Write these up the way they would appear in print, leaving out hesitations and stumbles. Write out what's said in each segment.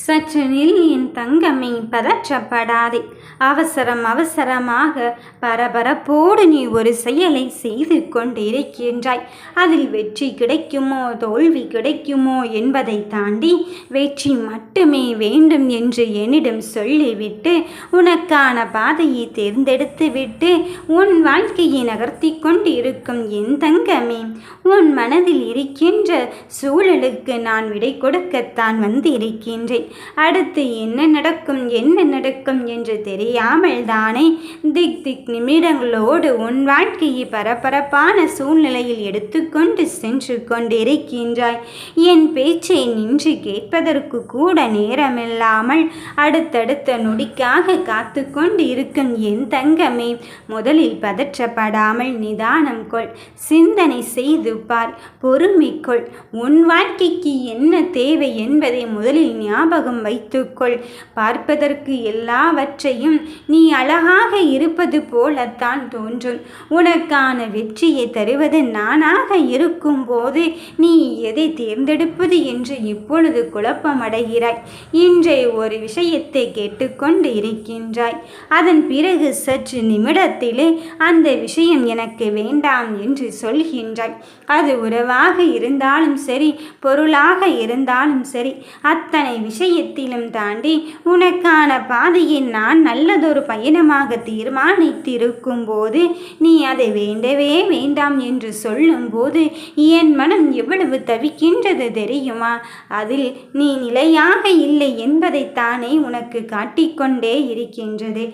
சற்று நில் என் தங்கமே, பதற்றப்படாதே. அவசரமாக பரபரப்போடு நீ ஒரு செயலை செய்து கொண்டிருக்கின்றாய். அதில் வெற்றி கிடைக்குமோ தோல்வி கிடைக்குமோ என்பதை தாண்டி வெற்றி மட்டுமே வேண்டும் என்று என்னிடம் சொல்லிவிட்டு உனக்கான பாதையை தேர்ந்தெடுத்து விட்டு உன் வாழ்க்கையை நகர்த்தி கொண்டு இருக்கும் என் தங்கமே, உன் மனதில் இருக்கின்ற சூழலுக்கு நான் விடை கொடுக்கத்தான் வந்திருக்கின்றேன். அடுத்து என்ன நடக்கும் என்று தெரியாமல் தானே திக் நிமிடங்களோடு உன் வாழ்க்கையை பரபரப்பான சூழ்நிலையில் எடுத்துக்கொண்டு சென்று கொண்டிருக்கின்றாய். என் பேச்சை நின்று கேட்பதற்கு கூட நேரமில்லாமல் அடுத்தடுத்த நொடிக்காக காத்து கொண்டு இருக்கும் என் தங்கமே, முதலில் பதற்றப்படாமல் நிதானம் கொள், சிந்தனை செய்து பார், பொறுமைக்கொள். உன் வாழ்க்கைக்கு என்ன தேவை என்பதை முதலில் ஞாபகம் வைத்துக்கொள். பார்ப்பதற்கு எல்லாவற்றையும் நீ அழகாக இருப்பது போலத்தான் தோன்றும். உனக்கான வெற்றியை தருவது நானாக இருக்கும் போது நீ எதை தேர்ந்தெடுப்பது என்று இப்பொழுது குழப்பமடைகிறாய். இன்றைய ஒரு விஷயத்தை கேட்டுக்கொண்டு இருக்கின்றாய். அதன் பிறகு சற்று நிமிடத்திலே அந்த விஷயம் எனக்கு வேண்டாம் என்று சொல்கின்றாய். அது உறவாக இருந்தாலும் சரி, பொருளாக இருந்தாலும் சரி, அத்தனை விஷயத்திலும் தாண்டி உனக்கான பாதையை நான் நல்லதொரு பயணமாக தீர்மானித்திருக்கும் போது நீ அதை வேண்டவே வேண்டாம் என்று சொல்லும்போது என் மனம் எவ்வளவு தவிக்கின்றது தெரியுமா? அதில் நீ நிலையாக இல்லை என்பதைத்தானே உனக்கு காட்டிக்கொண்டே இருக்கின்றது.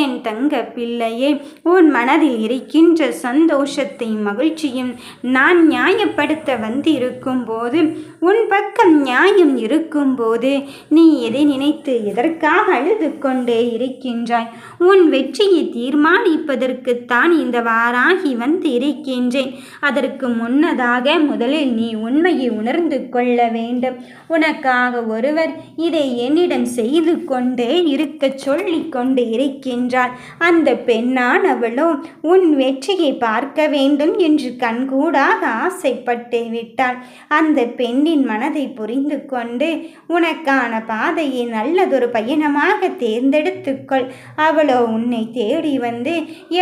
என் தங்க பிள்ளையே, உன் மனதில் இருக்கின்ற சந்தோஷத்தையும் மகிழ்ச்சியும் நான் நியாயப்படுத்த வந்திருக்கும் போது, உன் பக்கம் நியாயம் இருக்கும்போது நீ எதை நினைத்து எதற்காக அழுது கொண்டே இருக்கின்றாய்? உன் வெற்றியை தீர்மானிப்பதற்குத்தான் இந்த வாராகி வந்து இருக்கின்றேன். அதற்கு முன்னதாக முதலில் நீ உண்மையை உணர்ந்து கொள்ள வேண்டும். உனக்காக ஒருவர் இதை என்னிடம் செய்து கொண்டே இருக்க சொல்லி கொண்டு இருக்கின்றாள். அந்த பெண்ணானவளோ உன் வெற்றியை பார்க்க வேண்டும் என்று கண்கூடாக ஆசைப்பட்டு விட்டாள். அந்த பெண்ணின் மனதை புரிந்து கொண்டு உனக்கான பாதையை நல்லதொரு பயணமாக தேர்ந்தெடுத்துக்கொள். அவளோ உன்னை தேடி வந்து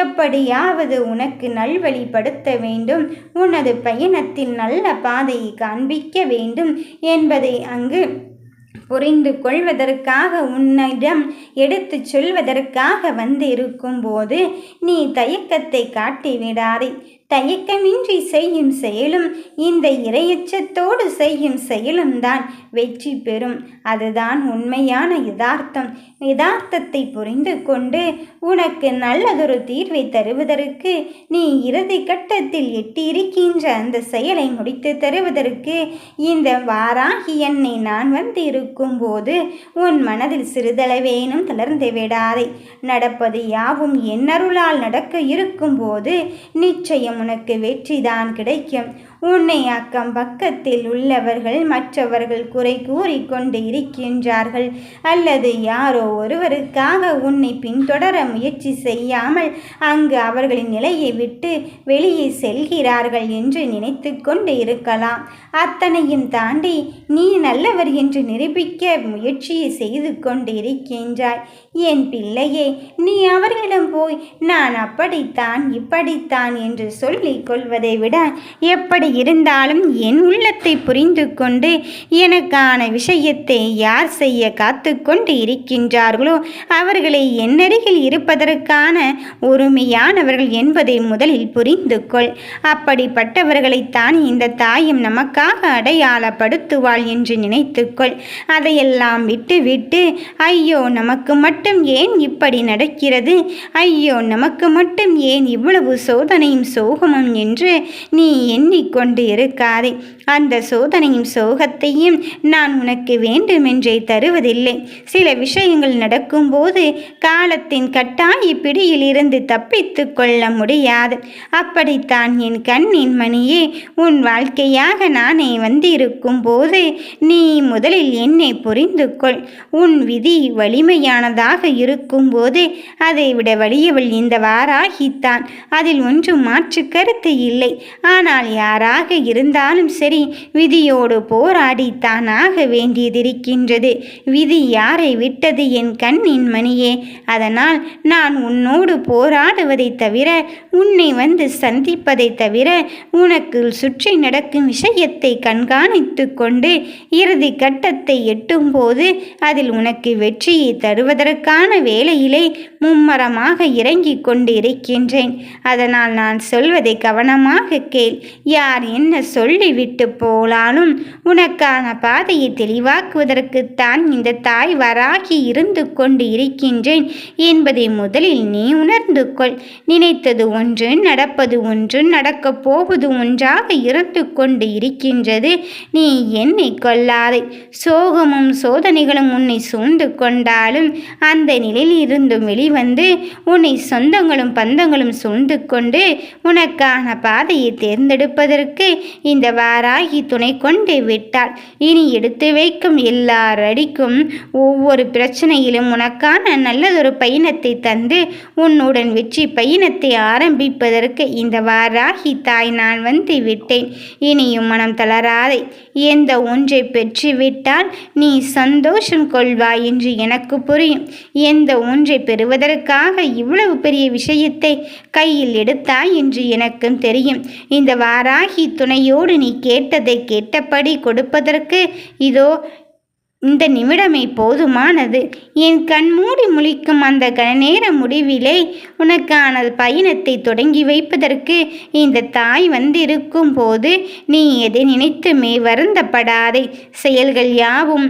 எப்படியாவது உனக்கு நல்வழிப்படுத்த வேண்டும், உனது பயணத்தில் நல்ல பாதையை காண்பிக்க வேண்டும் என்பதை அங்கு புரிந்து கொள்வதற்காக உன்னிடம் எடுத்து சொல்வதற்காக வந்து இருக்கும்போது நீ தயக்கத்தை காட்டிவிடாதே. தயக்கமின்றி செய்யும் செயலும் இந்த இரையச்சத்தோடு செய்யும் செயலும் தான் வெற்றி பெறும். அதுதான் உண்மையான யதார்த்தம். யதார்த்தத்தை புரிந்து கொண்டு உனக்கு நல்லதொரு தீர்வை தருவதற்கு, நீ இறுதி கட்டத்தில் எட்டியிருக்கின்ற அந்த செயலை முடித்து தருவதற்கு இந்த வாராகி என்னை நான் வந்து இருக்கும் போது உன் மனதில் சிறிதளவேனும் தளர்ந்து விடாதே. நடப்பது யாவும் என்னருளால் நடக்க இருக்கும் போது நிச்சயம் உனக்கு வெற்றிதான் கிடைக்கும். உன்னை அக்கம் பக்கத்தில் உள்ளவர்கள் மற்றவர்கள் குறை கூறிக்கொண்டு இருக்கின்றார்கள், அல்லது யாரோ ஒருவருக்காக உன்னை பின்தொடர முயற்சி செய்யாமல் அங்கு அவர்களின் நிலையை விட்டு வெளியே செல்கிறார்கள் என்று நினைத்து கொண்டு இருக்கலாம். அத்தனையும் தாண்டி நீ நல்லவர் என்று நிரூபிக்க முயற்சியை செய்து கொண்டு இருக்கின்றாய். என் பிள்ளையே, நீ அவர்களிடம் போய் நான் அப்படித்தான் இப்படித்தான் என்று சொல்லிக் கொள்வதை விட எப்படி இருந்தாலும் என் உள்ளத்தை புரிந்து கொண்டு எனக்கான விஷயத்தை யார் செய்ய காத்து கொண்டு இருக்கின்றார்களோ அவர்களை என்னருகில் இருப்பதற்கான உரிமையானவர்கள் என்பதை முதலில் புரிந்து கொள். அப்படிப்பட்டவர்களைத்தான் இந்த தாயும் நமக்காக அடையாளப்படுத்துவாள் என்று நினைத்துக்கொள். அதையெல்லாம் விட்டு ஐயோ நமக்கு மட்டும் ஏன் இப்படி நடக்கிறது, ஐயோ நமக்கு மட்டும் ஏன் இவ்வளவு சோதனையும் சோகமும் என்று நீ எண்ணிக்கொண்டு இருக்காதே. அந்த சோதனையும் சோகத்தையும் நான் உனக்கு வேண்டுமென்றே தருவதில்லை. சில விஷயங்கள் நடக்கும்போது காலத்தின் கட்டாய பிடியில் இருந்து தப்பித்து கொள்ள முடியாது. அப்படித்தான் என் கண்ணின் மணியே, உன் வாழ்க்கையாக நானே வந்திருக்கும் போது நீ முதலில் என்னை புரிந்து கொள். உன் விதி வலிமையானதாக இருக்கும்போது அதை விட வலியவள் இந்த வாராகித்தான். அதில் ஒன்றும் மாற்று கருத்து இல்லை. ஆனால் யாரா யாராக இருந்தாலும் சரி விதியோடு போராடி தானாக வேண்டியதிருக்கின்றது. விதி யாரை விட்டது என் கண்ணின் மணியே? அதனால் நான் உன்னோடு போராடுவதை தவிர, உன்னை வந்து சந்திப்பதை தவிர, உனக்கு சுற்றி நடக்கும் விஷயத்தை கண்காணித்து கொண்டு இறுதி கட்டத்தை எட்டும்போது அதில் உனக்கு வெற்றியை தருவதற்கான வேலையிலே மும்மரமாக இறங்கிக் கொண்டு இருக்கின்றேன். அதனால் நான் சொல்வதை கவனமாக கேள். யார் என்ன சொல்லிவிட்டு போலாலும் உனக்கான பாதையை தெளிவாக்குவதற்குத்தான் இந்த தாய் வராகி இருந்து கொண்டு இருக்கின்றேன் என்பதை முதலில் நீ உணர்ந்து கொள். நினைத்தது ஒன்று, நடப்பது ஒன்று, நடக்கப் போவது ஒன்றாக இருந்து கொண்டு இருக்கின்றது. நீ என்னை கொள்ளாதே. சோகமும் சோதனைகளும் உன்னை சூழ்ந்து கொண்டாலும் அந்த நிலையில் இருந்தும் வெளிவந்து உன்னை சொந்தங்களும் பந்தங்களும் சூழ்ந்து கொண்டு உனக்கான பாதையை தேர்ந்தெடுப்பதற்கு இந்த வாராகி துணை கொண்டு விட்டாள். இனி எடுத்து வைக்கும் எல்லார் அடிக்கும் ஒவ்வொரு பிரச்சனையிலும் உனக்கான நல்லதொரு பயணத்தை தந்து உன்னுடன் வெற்றி பயணத்தை ஆரம்பிப்பதற்கு இந்த வாராகி தாய் நான் வந்து விட்டேன். இனியும் மனம் தளராதே. எந்த ஒன்றை பெற்றுவிட்டால் நீ சந்தோஷம் கொள்வாய் என்று எனக்கு புரியும். எந்த ஒன்றை பெறுவதற்காக இவ்வளவு பெரிய விஷயத்தை கையில் எடுத்தாய் என்று எனக்கும் தெரியும். இந்த வாராகி துணையோடு நீ கேட்டதை கேட்டபடி கொடுப்பதற்கு இதோ இந்த நிமிடமே போதுமானது. என் கண்மூடி முழிக்கும் அந்த கணநேர முடிவிலே உனக்கான பயணத்தை தொடங்கி வைப்பதற்கு இந்த தாய் வந்திருக்கும் போது நீ எதை நினைத்துமே வருந்தப்படாதே. செயல்கள் யாவும்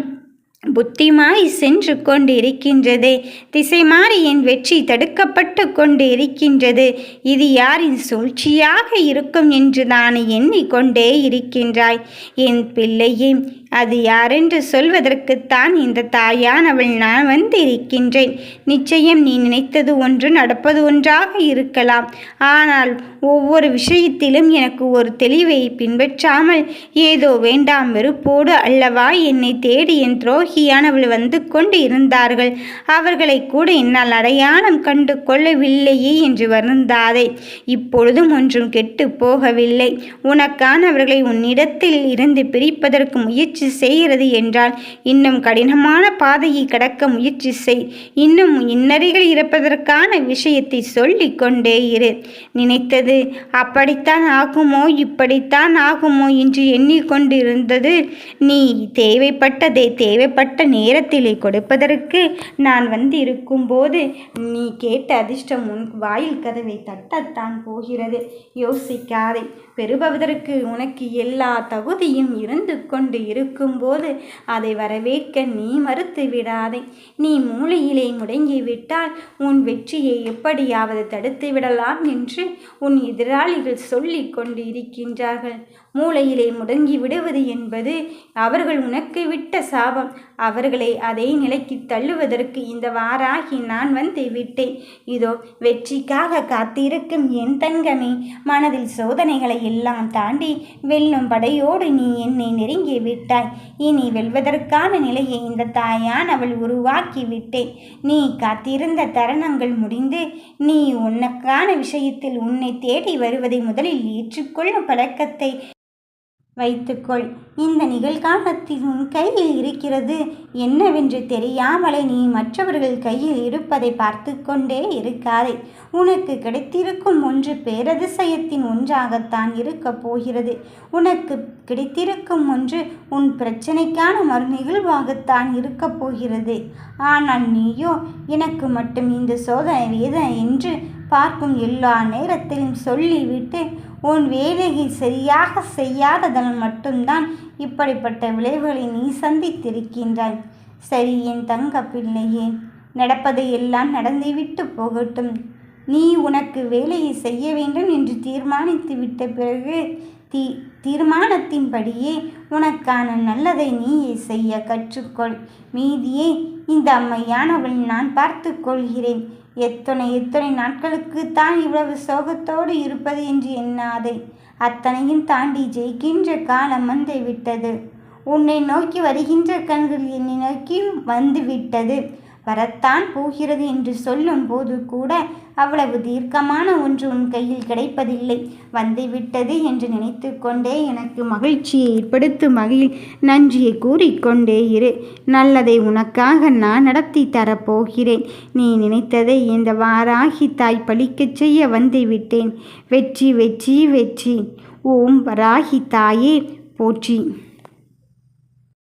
புத்திமாய் சென்று கொண்டு இருக்கின்றது. திசை மாறி என் வெற்றி தடுக்கப்பட்டு கொண்டு இருக்கின்றது. இது யாரின் சூழ்ச்சியாக இருக்கும் என்று நான் எண்ணிக்கொண்டே இருக்கின்றாய். என் பிள்ளையே, அது யாரென்று சொல்வதற்குத்தான் இந்த தாயானவள் நான் வந்து இருக்கின்றேன். நிச்சயம் நீ நினைத்தது ஒன்று, நடப்பது ஒன்றாக இருக்கலாம். ஆனால் ஒவ்வொரு விஷயத்திலும் எனக்கு ஒரு தெளிவை பின்பற்றாமல் ஏதோ வேண்டாம் வெறுப்போடு அல்லவா என்னை தேடி என் துரோகியானவள் வந்து கொண்டு இருந்தார்கள். அவர்களை கூட என்னால் அடையாளம் கண்டு கொள்ளவில்லையே என்று வருந்தாதே. இப்பொழுதும் ஒன்றும் கெட்டு போகவில்லை. உனக்கானவர்களை உன்னிடத்தில் இருந்து பிரிப்பதற்கு முயற்சி செய்கிறது என்றால் இன்னும் கடினமான பாதையை கடக்க முயற்சி செய். இன்னும் இன்னறிகள் இருப்பதற்கான விஷயத்தை சொல்லிக் கொண்டே இரு. நினைத்தது அப்படித்தான் ஆகுமோ இப்படித்தான் ஆகுமோ என்று எண்ணிக்கொண்டிருந்தது நீ தேவைப்பட்ட நேரத்திலே கொடுப்பதற்கு நான் வந்து இருக்கும்போது நீ கேட்ட அதிர்ஷ்டம் உன் வாயில் கதவை தட்டத்தான் போகிறது. யோசிக்காதே. பெறுபதற்கு உனக்கு எல்லா தகுதியும் இருந்து கொண்டு இருக்கும்போது அதை வரவேற்க நீ மறுத்து விடாதே. நீ மூளையிலே முடங்கிவிட்டால் உன் வெற்றியை எப்படியாவது தடுத்து விடலாம் என்று உன் எதிராளிகள் சொல்லிக் கொண்டு இருக்கின்றார்கள். மூளையிலே முடங்கி விடுவது என்பது அவர்கள் உனக்கு விட்ட சாபம். அவர்களை அதே நிலைக்கு தள்ளுவதற்கு இந்த வாராகி நான் வந்து விட்டேன். இதோ வெற்றிக்காக காத்திருக்கும் என் தங்கமே, மனதில் சோதனைகளை எல்லாம் தாண்டி வெல்லும் படையோடு நீ என்னை நெருங்கி விட்டாய். இனி வெல்வதற்கான நிலையை இந்த தாயானவள் உருவாக்கி விட்டேன். நீ காத்திருந்த தருணங்கள் முடிந்து நீ உனக்கான விஷயத்தில் உன்னை தேடி வருவதை முதலில் ஏற்றுக்கொள்ளும் பழக்கத்தை வைத்துக்கொள். இந்த நிகழ்காலத்தில் உன் கையில் இருக்கிறது என்னவென்று தெரியாமலே நீ மற்றவர்கள் கையில் இருப்பதை பார்த்து கொண்டே இருக்காதே. உனக்கு கிடைத்திருக்கும் ஒன்று பேரதிசயத்தின் ஒன்றாகத்தான் இருக்கப் போகிறது. உனக்கு கிடைத்திருக்கும் ஒன்று உன் பிரச்சனைக்கான மறு நிகழ்வாகத்தான் இருக்கப் போகிறது. ஆனால் நீயோ எனக்கு மட்டும் இந்த சோதனை வேதனை என்று பார்க்கும் எல்லா நேரத்திலும் சொல்லிவிட்டு உன் வேலையை சரியாக செய்யாததால் மட்டும்தான் இப்படிப்பட்ட விளைவுகளை நீ சந்தித்திருக்கின்றாய். சரி என் தங்க பிள்ளையே, நடப்பதை எல்லாம் நடந்துவிட்டு போகட்டும். நீ உனக்கு வேலையை செய்ய வேண்டும் என்று தீர்மானித்து விட்ட பிறகு தீர்மானத்தின்படியே உனக்கான நல்லதை நீயே செய்ய கற்றுக்கொள். மீதியே இந்த அம்மையானவள் நான் பார்த்து கொள்கிறேன். எத்தனை நாட்களுக்கு தான் இவ்வளவு சோகத்தோடு இருப்பது என்று எண்ணாதே. அத்தனையும் தாண்டி ஜெயிக்கின்ற காலம் வந்து விட்டது. உன்னை நோக்கி வருகின்ற கண்கள் என்னை நோக்கி வந்து விட்டது. வரத்தான் போகிறது என்று சொல்லும் போது கூட அவ்வளவு தீர்க்கமான ஒன்று உன் கையில் கிடைப்பதில்லை. வந்துவிட்டது என்று நினைத்து கொண்டே எனக்கு மகிழ்ச்சியை ஏற்படுத்தும் வகையில் நன்றியை கூறிக்கொண்டே இரு. நல்லதை உனக்காக நான் நடத்தி தரப்போகிறேன். நீ நினைத்ததை இந்த வாராகி தாய் பலிக்கச் செய்ய வந்துவிட்டேன். வெற்றி வெற்றி வெற்றி. ஓம் வராகி தாயே போற்றி.